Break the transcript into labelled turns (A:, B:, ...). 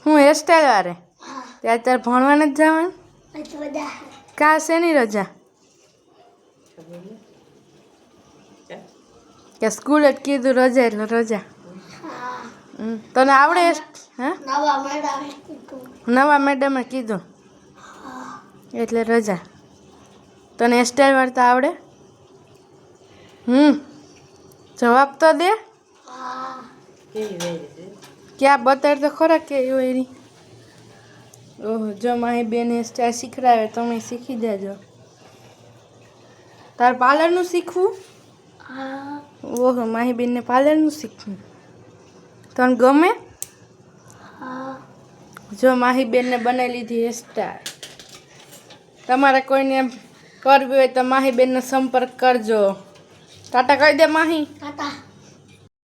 A: હું હેરસ્ટાઈલ વારે ત્યારે તારે ભણવા નથી જવાનું કાલ શેની રજા કે સ્કૂલ જ કીધું રજા એટલે રજા તને આવડે હે નવા મેડમે કીધું એટલે રજા તને હેરસ્ટાઈલ વાળતા આવડે જવાબ તો દે ક્યાં બતાડ તો ખરા કેવી હોય એની ઓહો જો મારી બેન હેરસ્ટાઈલ શીખડાવે તમે શીખી જાજો તાર પાર્લરનું શીખવું ઓહો મારી બેનને પાર્લરનું શીખવું તને ગમે જો માહી બેનને બનાવી લીધી હેરસ્ટાઈલ તમારે કોઈને એમ કરવી હોય તો માહી બેનનો સંપર્ક કરજો ટાટા કહી દે માહી